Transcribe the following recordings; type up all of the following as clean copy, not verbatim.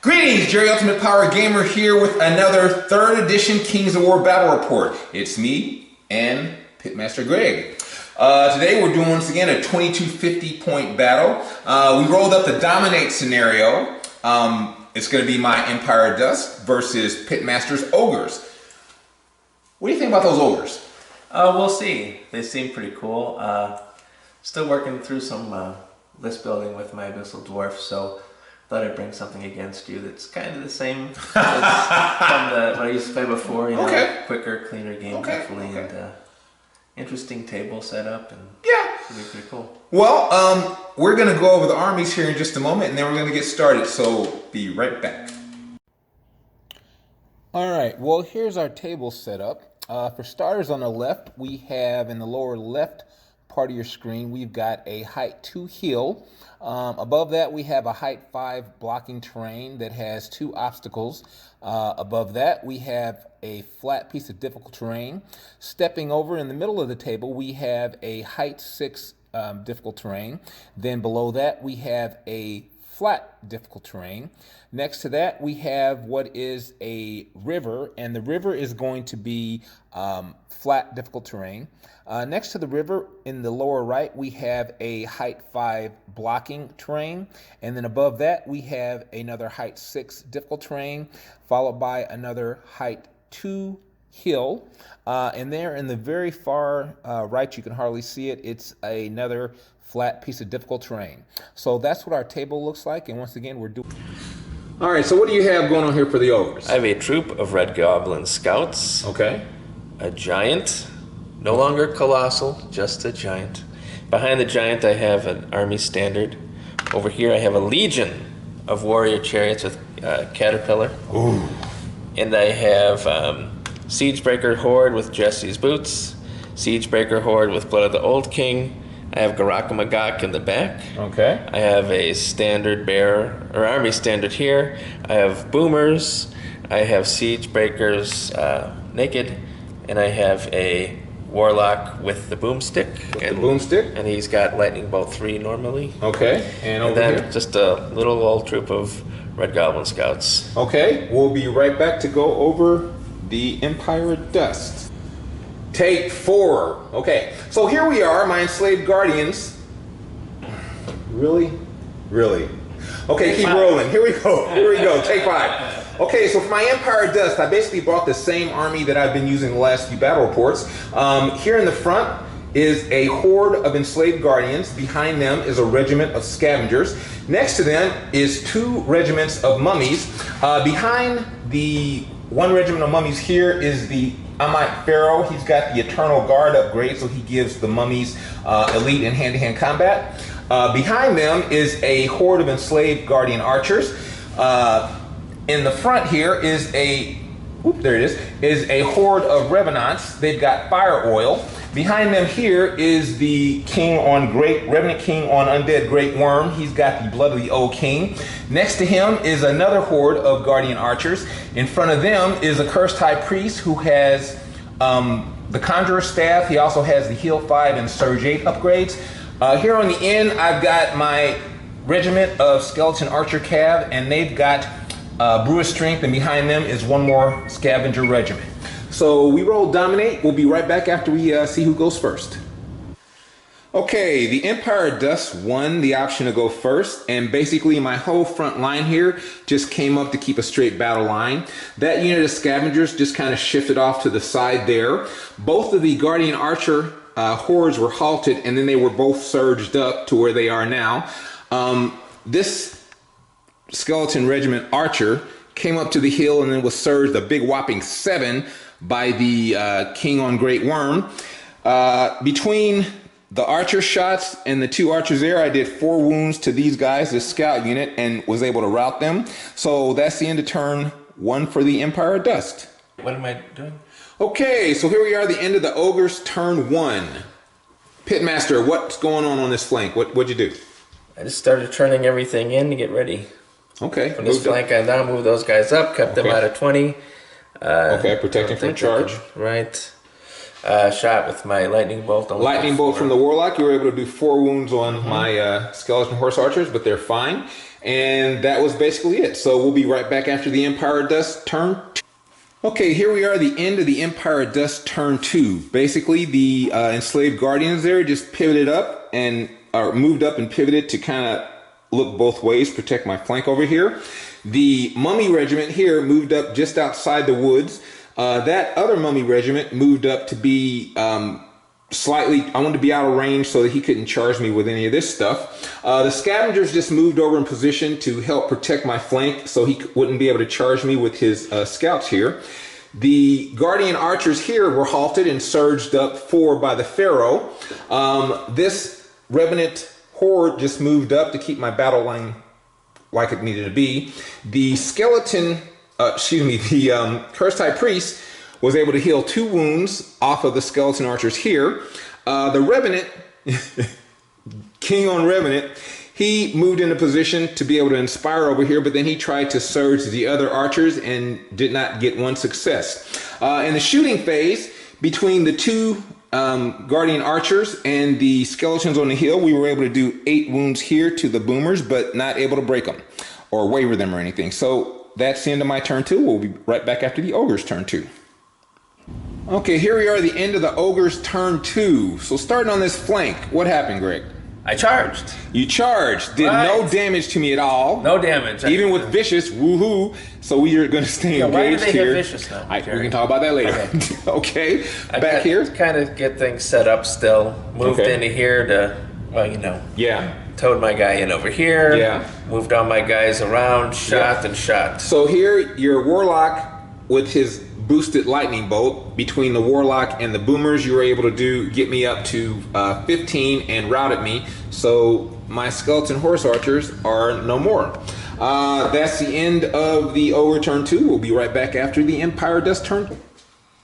Greetings, Jerry Ultimate Power Gamer here with another 3rd edition Kings of War Battle Report. It's me and Pitmaster Greg. Today we're doing once again a 2250 point battle. We rolled up the Dominate scenario. It's going to be my Empire Dust versus Pit Masters Ogres. What do you think about those Ogres? We'll see. They seem pretty cool. Still working through some list building with my Abyssal Dwarf, so thought I'd bring something against you that's kind of the same as from what I used to play before. You know, quicker, cleaner game, hopefully, and interesting table setup, and it'll be pretty cool. Well, we're going to go over the armies here in just a moment, and then we're going to get started. So be right back. All right. Well, here's our table setup. For starters, on the left, we have in the lower left part of your screen, we've got a height 2 hill. Above that, we have a height 5 blocking terrain that has 2 obstacles. Above that, we have a flat piece of difficult terrain. Stepping over in the middle of the table, we have a height 6 difficult terrain. Then below that, we have a flat difficult terrain. Next to that, we have what is a river, and the river is going to be flat difficult terrain. Next to the river, in the lower right, we have a height 5 blocking terrain, and then above that, we have another height 6 difficult terrain, followed by another height 2 hill, and there in the very far right, you can hardly see it, it's another flat piece of difficult terrain. So that's what our table looks like, and once again, we're doing... All right, so what do you have going on here for the Ogres? I have a troop of Red Goblin Scouts. Okay. A giant, no longer colossal, just a giant. Behind the giant, I have an army standard. Over here, I have a legion of warrior chariots with caterpillar. Ooh. And I have Siegebreaker Horde with Jesse's boots, Siegebreaker Horde with Blood of the Old King. I have Garaka Magak in the back. Okay. I have a standard bearer, or army standard here. I have boomers. I have siege breakers naked. And I have a warlock with the boomstick. And he's got lightning bolt 3 normally. Okay. And over then here? Just a little old troop of Red Goblin Scouts. Okay. We'll be right back to go over the Empire Dust. Take 4. Okay, so here we are, my enslaved guardians. Really? Really? Okay, keep rolling. Here we go. Here we go. Take 5. Okay, so for my Empire Dust, I basically brought the same army that I've been using the last few battle reports. Here in the front is a horde of enslaved guardians. Behind them is a regiment of scavengers. Next to them is 2 regiments of mummies. Behind the 1 regiment of mummies here is the Ammite Pharaoh. He's got the Eternal Guard upgrade, so he gives the mummies elite in hand-to-hand combat. Behind them is a horde of enslaved guardian archers. In the front here is a, is a horde of revenants. They've got fire oil. Behind them here is the king on Revenant King on Undead Great Worm. He's got the Blood of the Old King. Next to him is another horde of Guardian Archers. In front of them is a Cursed High Priest who has the Conjurer's Staff. He also has the Heal 5 and Surge 8 upgrades. Here on the end, I've got my regiment of Skeleton Archer Cav, and they've got Brewer's Strength, and behind them is 1 more Scavenger Regiment. So we roll Dominate. We'll be right back after we see who goes first. Okay, the Empire Dust won the option to go first, and basically my whole front line here just came up to keep a straight battle line. That unit of scavengers just kind of shifted off to the side there. Both of the Guardian Archer hordes were halted, and then they were both surged up to where they are now. This Skeleton Regiment Archer came up to the hill and then was surged a big whopping 7 by the King on Great Worm. Between the archer shots and the 2 archers there, I did 4 wounds to these guys, this scout unit, and was able to rout them. So that's the end of turn 1 for the Empire Dust. What am I doing? Okay, so here we are, the end of the Ogres, turn 1. Pitmaster, what's going on this flank? What'd you do? I just started turning everything in to get ready. Okay. From this flank, I now move those guys up, cut them out of 20. Okay, protecting from charge. Right. Shot with my lightning bolt. Lightning bolt from the warlock. You were able to do 4 wounds on my skeleton horse archers, but they're fine. And that was basically it. So we'll be right back after the Empire of Dust turn 2. Okay, here we are, the end of the Empire of Dust turn 2. Basically, the enslaved guardians there just pivoted up and moved up and pivoted to kind of look both ways, protect my flank over here. The mummy regiment here moved up just outside the woods. That other mummy regiment moved up to be slightly, I wanted to be out of range so that he couldn't charge me with any of this stuff. The scavengers just moved over in position to help protect my flank so he wouldn't be able to charge me with his scouts here. The guardian archers here were halted and surged up forward by the pharaoh. This revenant horde just moved up to keep my battle line like it needed to be. The skeleton, the cursed high priest was able to heal 2 wounds off of the skeleton archers here. The revenant, king on revenant, he moved into position to be able to inspire over here, but then he tried to surge the other archers and did not get one success. In the shooting phase, between the 2 guardian archers and the skeletons on the hill, we were able to do 8 wounds here to the boomers, but not able to break them or waver them or anything. So that's the end of my turn 2. We'll be right back after the ogre's turn 2. Okay, here we are, the end of the ogre's turn 2. So starting on this flank, what happened, Greg? I charged. You charged. Did no damage to me at all. No damage. Even with vicious, woohoo. So we are going to stay engaged why do they here. Get vicious now, we can talk about that later. Okay. Okay. I Back here. Kind of get things set up still. Moved into here to, well, you know. Yeah. Towed my guy in over here. Yeah. Moved all my guys around, shot and shot. So here, your warlock with his boosted lightning bolt, between the warlock and the boomers, you were able to get me up to 15 and routed me. So my skeleton horse archers are no more. That's the end of the ogre turn 2. We'll be right back after the Empire Dust turn.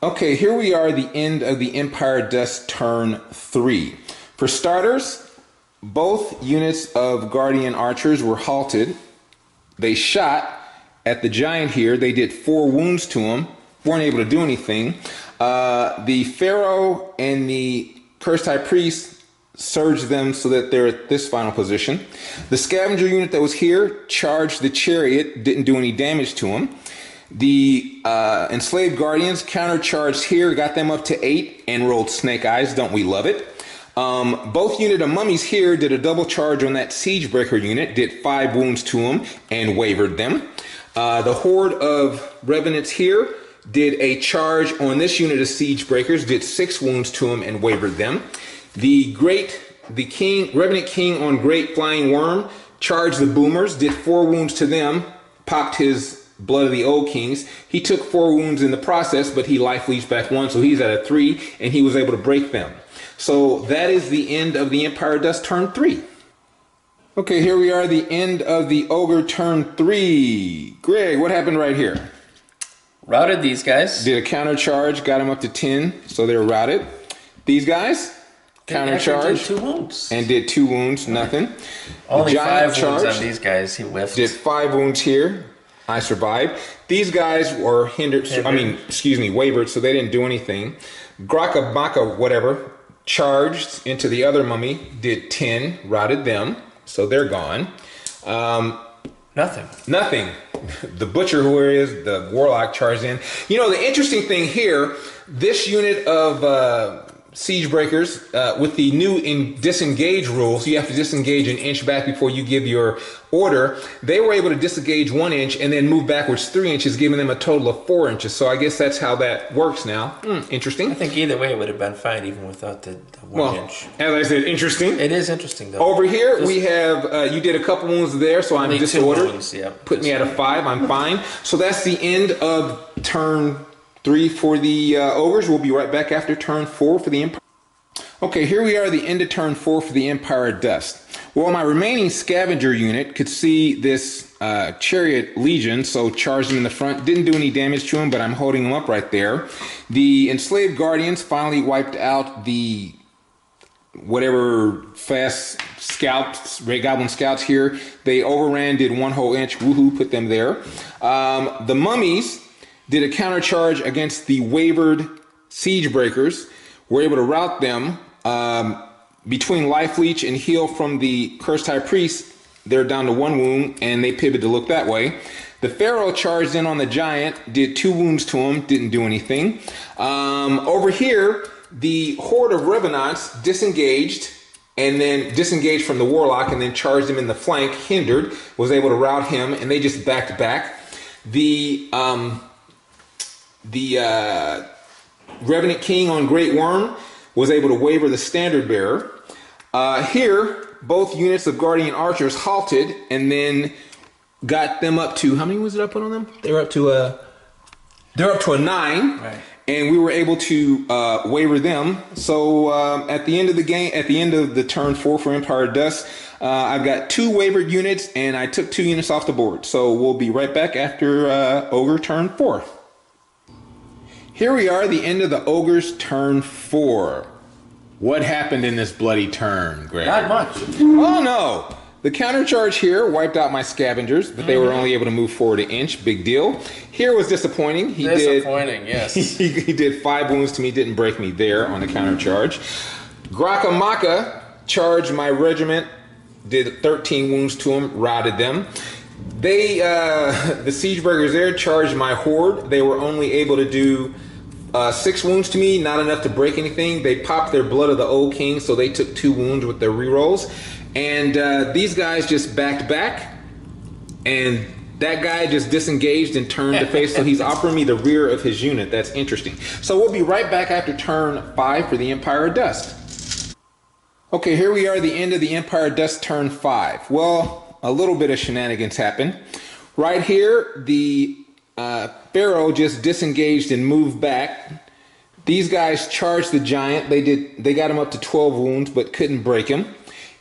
Okay, here we are, the end of the Empire Dust turn 3. For starters, both units of guardian archers were halted. They shot at the giant here. They did 4 wounds to him. Weren't able to do anything. The pharaoh and the cursed high priest surged them so that they're at this final position. The scavenger unit that was here charged the chariot, didn't do any damage to him. The enslaved guardians countercharged here, got them up to 8 and rolled snake eyes. Don't we love it? Both unit of mummies here did a double charge on that siege breaker unit, did 5 wounds to them and wavered them. The horde of revenants here did a charge on this unit of siege breakers, did 6 wounds to him and wavered them. The revenant king on great flying worm charged the boomers, did 4 wounds to them, popped his blood of the old kings. He took 4 wounds in the process, but he life leached back 1, so he's at a 3, and he was able to break them. So that is the end of the Empire Dust turn 3. Okay, here we are, the end of the ogre turn 3. Greg, what happened right here? Routed these guys. Did a counter charge, got them up to 10, so they're routed. These guys, counter charge, did 2 wounds. And did 2 wounds, nothing. Only 5 wounds charge, on these guys, he whiffed. Did 5 wounds here. I survived. These guys were wavered, so they didn't do anything. Graka Baka, whatever, charged into the other mummy, did 10, routed them, so they're gone. Nothing. The butcher, who it is, the warlock charged in. You know, the interesting thing here, this unit of siege breakers, with the new disengage rules, you have to disengage an inch back before you give your order. They were able to disengage 1 inch and then move backwards 3 inches, giving them a total of 4 inches. So I guess that's how that works now. Interesting. I think either way it would have been fine, even without the 1 inch. As I said, interesting. It is interesting, though. Over here, we have, you did a couple wounds there, so I'm disordered. Wounds, yeah. Put me at a 5, I'm fine. So that's the end of turn 3 for the ogres. We'll be right back after turn 4 for the Empire. Okay, here we are, the end of turn 4 for the Empire of Dust. Well, my remaining scavenger unit could see this chariot legion, so charged him in the front. Didn't do any damage to him, but I'm holding him up right there. The enslaved guardians finally wiped out the whatever fast scouts, Red Goblin scouts here. They overran, did 1 whole inch, woohoo, put them there. The mummies did a counter charge against the wavered siege breakers. Were able to rout them between life leech and heal from the cursed high priest. they're down to 1 wound, and they pivot to look that way. The Pharaoh charged in on the giant, did 2 wounds to him, didn't do anything. Over here, the horde of Revenants disengaged, and then disengaged from the Warlock, and then charged him in the flank, hindered, was able to rout him, and they just backed back. The Revenant King on Great Worm was able to waver the Standard Bearer. Here, both units of Guardian Archers halted, and then got them up to, how many was it I put on them? They're up to a 9, right. And we were able to waver them. So at the end of the game, at the end of the turn 4 for Empire of Dust, I've got 2 wavered units, and I took 2 units off the board. So we'll be right back after Ogre turn 4. Here we are, the end of the Ogre's turn 4. What happened in this bloody turn, Greg? Not much. Oh no! The countercharge here wiped out my scavengers, but they were only able to move forward an inch. Big deal. Here was disappointing. Yes. He did 5 wounds to me, didn't break me there on the countercharge. Grakamaka charged my regiment, did 13 wounds to him, routed them. They, the Siegebreakers there charged my horde. They were only able to do 6 wounds to me, not enough to break anything. They popped their Blood of the Old King, so they took 2 wounds with their rerolls. And these guys just backed back, and that guy just disengaged and turned to face, so he's offering me the rear of his unit. That's interesting. So we'll be right back after turn 5 for the Empire of Dust. Okay, here we are, the end of the Empire of Dust turn 5. Well, a little bit of shenanigans happened. Right here, the Pharaoh just disengaged and moved back. These guys charged the giant. They got him up to 12 wounds, but couldn't break him.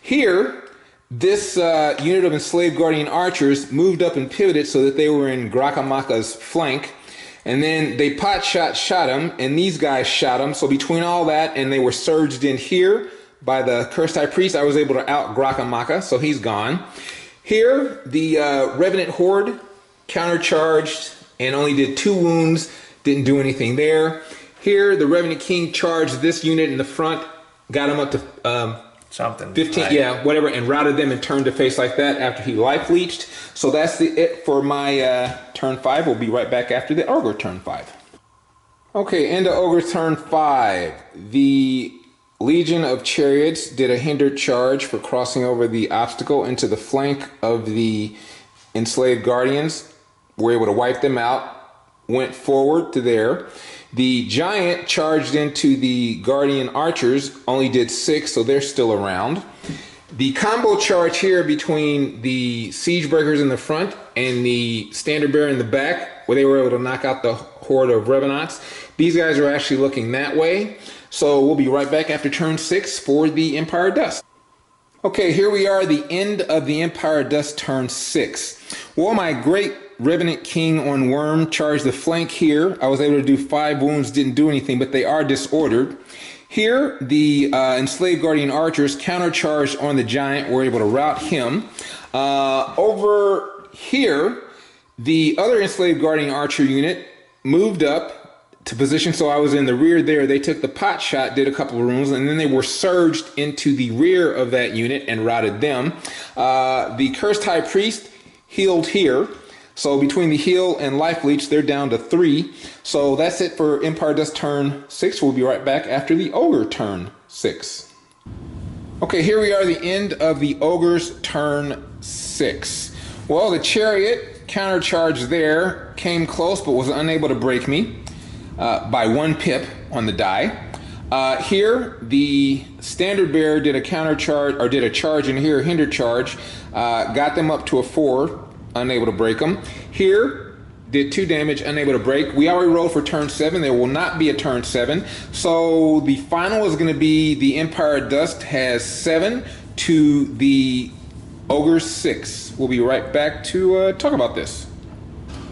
Here, this unit of enslaved Guardian Archers moved up and pivoted so that they were in Grakamaka's flank. And then they shot him, and these guys shot him. So between all that, and they were surged in here by the Cursed High Priest, I was able to out Grakamaka, so he's gone. Here, the Revenant Horde countercharged and only did 2 wounds, didn't do anything there. Here, the Revenant King charged this unit in the front, got him up to something 15, right. Yeah, whatever, and routed them and turned to face like that after he life leeched. So that's it for my turn 5. We'll be right back after the Ogre turn 5. Okay, into Ogre turn 5. The Legion of Chariots did a hindered charge for crossing over the obstacle into the flank of the enslaved Guardians. Were able to wipe them out, went forward to there. The giant charged into the Guardian Archers, only did 6, so they're still around. The combo charge here between the Siegebreakers in the front and the Standard Bearer in the back, where they were able to knock out the horde of Revenants. These guys are actually looking that way. So we'll be right back after turn 6 for the Empire of Dust. Okay, here we are, the end of the Empire of Dust turn 6. Well, my great Revenant King on Worm charged the flank here. I was able to do 5 wounds, didn't do anything, but they are disordered. Here, the enslaved Guardian Archers countercharged on the giant, were able to rout him. Over here, the other enslaved Guardian Archer unit moved up to position, so I was in the rear there. They took the pot shot, did a couple of wounds, and then they were surged into the rear of that unit and routed them. The Cursed High Priest healed here. So between the heal and life leech, they're down to 3. So that's it for Empire Dust turn 6. We'll be right back after the Ogre turn 6. Okay, here we are, the end of the Ogre's turn 6. Well, the Chariot countercharge there, came close but was unable to break me by 1 pip on the die. Here, the Standard Bearer did a countercharge, or did a charge in here, hindered charge, got them up to a 4. Unable to break them. Here, did 2 damage, unable to break. We already rolled for turn 7. There will not be a turn 7. So the final is going to be the Empire of Dust has 7 to the Ogre's 6. We'll be right back to talk about this.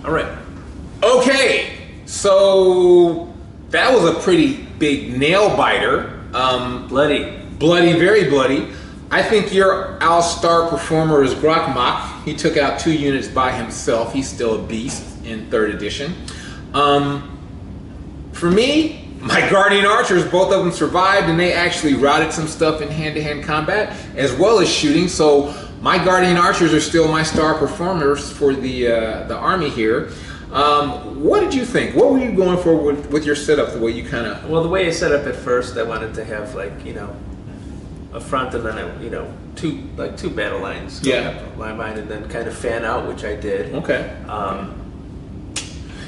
All right. Okay, so that was a pretty big nail biter. Bloody, very bloody. I think your all-star performer is Grokmak. He took out 2 units by himself. He's still a beast in 3rd edition. For me, my Guardian Archers, both of them survived, and they actually routed some stuff in hand-to-hand combat, as well as shooting. So my Guardian Archers are still my star performers for the army here. What did you think? What were you going for with your setup? The way you kind of... Well, the way I set up at first, I wanted to have like, you know, a front and then two battle lines going up line behind, and then kind of fan out, which I did. Okay.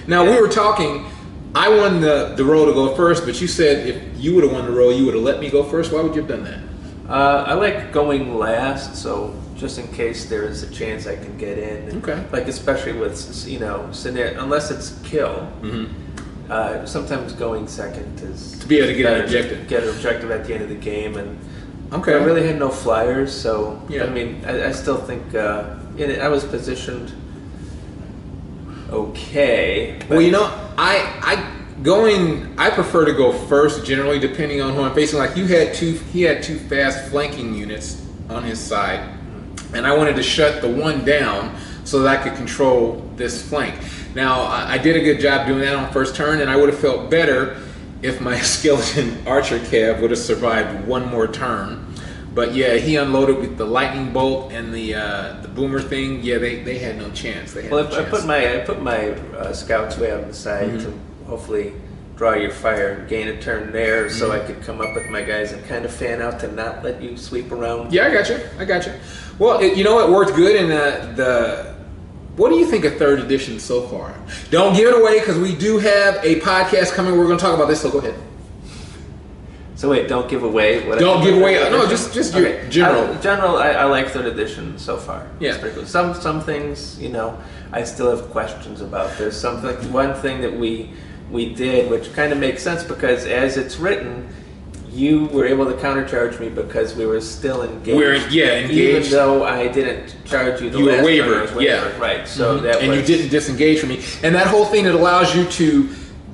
Now we were talking. I won the roll to go first, but you said if you would have won the roll, you would have let me go first. Why would you have done that? I like going last, so just in case there is a chance I can get in. Okay. Like especially with scenario, unless it's kill. Sometimes going second is to be able to get an objective. Get an objective at the end of the game, and okay. I really had no flyers, so yeah. I mean, I still think I was positioned okay. Well, you know, I prefer to go first generally, depending on who I'm facing. Like he had two fast flanking units on his side, and I wanted to shut the one down so that I could control this flank. Now, I did a good job doing that on first turn, and I would have felt better if my skeleton archer cav would have survived one more turn. But yeah, he unloaded with the lightning bolt and the boomer thing. Yeah, they had no chance. I put my scouts way out on the side to hopefully draw your fire and gain a turn there, so I could come up with my guys and kind of fan out to not let you sweep around. Yeah, I got you. Well, you know, it worked good in the. What do you think of 3rd edition so far? Don't give it away because we do have a podcast coming. We're going to talk about this. So go ahead. So wait, don't give away what don't give away. No, just your general. I like 3rd edition so far. Yeah, it's pretty cool. Some things, you know, I still have questions about. There's something. One thing that we did, which kind of makes sense because as it's written, you were able to countercharge me because we were still engaged. Engaged. Even though I didn't charge you. You were wavered. Yeah, right. So that and you didn't disengage from me. And that whole thing that allows you to,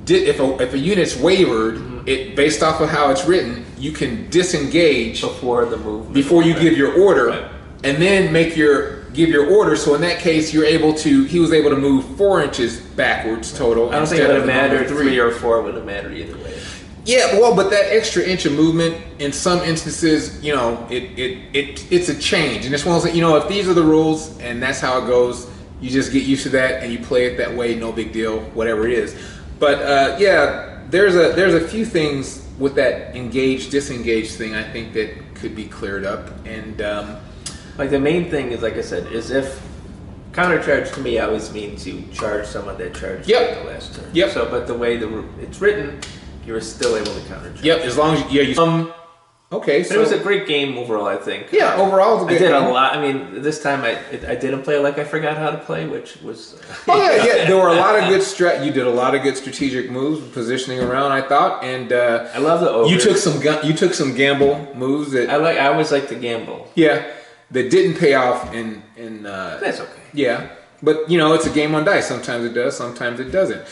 if a unit's wavered. It based off of how it's written, you can disengage before the movement, before you give your order, and then give your order. So in that case, he was able to move 4 inches backwards total. I don't think it would have mattered 3 or 4 would have mattered either way. Yeah, well, but that extra inch of movement in some instances, you know, it's a change, and it's one of those, you know, if these are the rules and that's how it goes, you just get used to that and you play it that way. No big deal, whatever it is. But yeah. There's a few things with that engage-disengage thing I think that could be cleared up, and like the main thing is, like I said, is if countercharge to me always means you charge someone that charged you the last turn. Yep. So, but the way it's written, you're still able to countercharge. Yep. As long as you okay, so it was a great game overall, I think. Yeah, overall, it was a good game. I did a lot. I mean, this time I didn't play like I forgot how to play, which was. Oh yeah. There were a lot of good You did a lot of good strategic moves, positioning around. I thought, and I love the ogre. You took some gamble moves that I always like to gamble. Yeah, that didn't pay off in. That's okay. Yeah, but you know, it's a game on dice. Sometimes it does, sometimes it doesn't.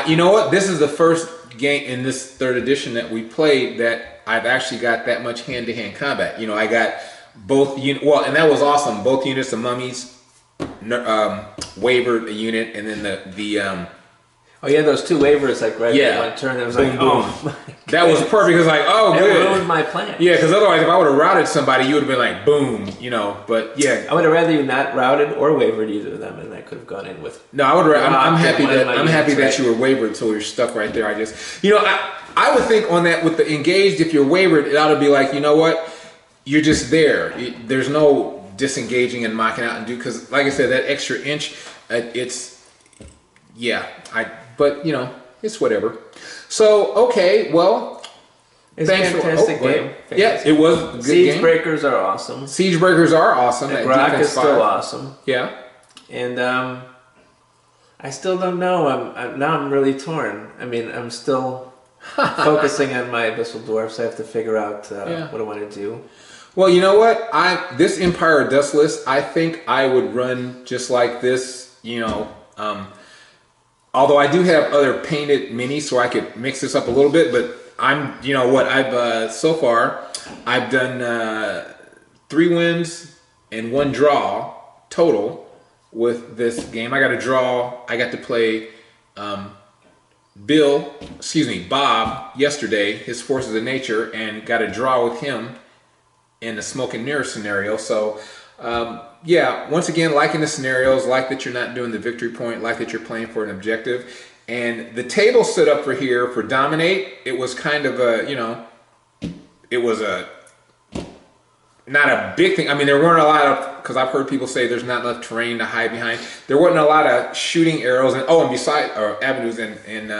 You know what? This is the first game in this 3rd edition that we played that I've actually got that much hand-to-hand combat. You know, I got both well, and that was awesome. Both units of mummies wavered a unit, and then the oh yeah, those 2 waivers like at one turn. It was boom, like boom. That was perfect. It was like, oh, good. That ruined my plan. Yeah, because otherwise, if I would have routed somebody, you would have been like, boom, you know. But yeah, I would have rather you not routed or wavered either of them, and I could have gone in with. No, I would. I'm happy that you were wavered, so you're stuck right there. I would think on that with the engaged, if you're wavered, it ought to be like, you know what, you're just there. There's no disengaging and mocking out and because like I said, that extra inch, but you know, it's whatever. So okay, well, it's a fantastic game. Yeah, it was a good Siege game. Breakers are awesome. Siege Breakers are awesome. The Grok is still awesome. Yeah, and I still don't know. I'm really torn. I mean, I'm still. Focusing on my abyssal dwarfs, I have to figure out what I want to do. Well, you know what? This Empire of Dust list, I think I would run just like this. You know, although I do have other painted minis, so I could mix this up a little bit. But you know what? So far, I've done 3 wins and 1 draw total with this game. I got a draw. I got to play. Bob yesterday, his Forces of Nature, and got a draw with him in the Smoke and Mirror scenario. So Yeah, once again, liking the scenarios, like that you're not doing the victory point, like that you're playing for an objective. And the table set up for here for dominate, it was kind of a, you know, it was a, not a big thing. I mean, there weren't a lot of, because I've heard people say there's not enough terrain to hide behind. There wasn't a lot of shooting arrows and, and beside, or avenues, and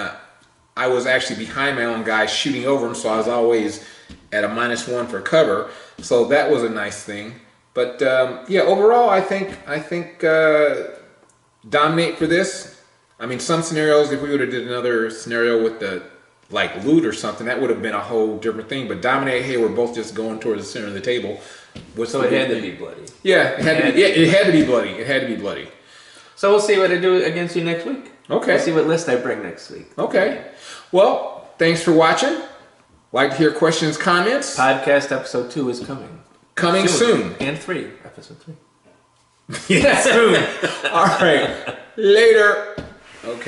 I was actually behind my own guy shooting over him, so I was always at a -1 for cover. So that was a nice thing. But yeah, overall, I think dominate for this. I mean, some scenarios, if we would have did another scenario with the like loot or something, that would have been a whole different thing. But dominate, hey, we're both just going towards the center of the table. So it had to be bloody. Yeah, it had to be. Yeah, it had to be bloody. It had to be bloody. So we'll see what I do against you next week. Okay. We'll see what list I bring next week. Okay. Well, thanks for watching. Like to hear questions, comments. Podcast episode 2 is coming. Coming soon. And 3. Episode 3. Yeah, soon. All right. Later. Okay.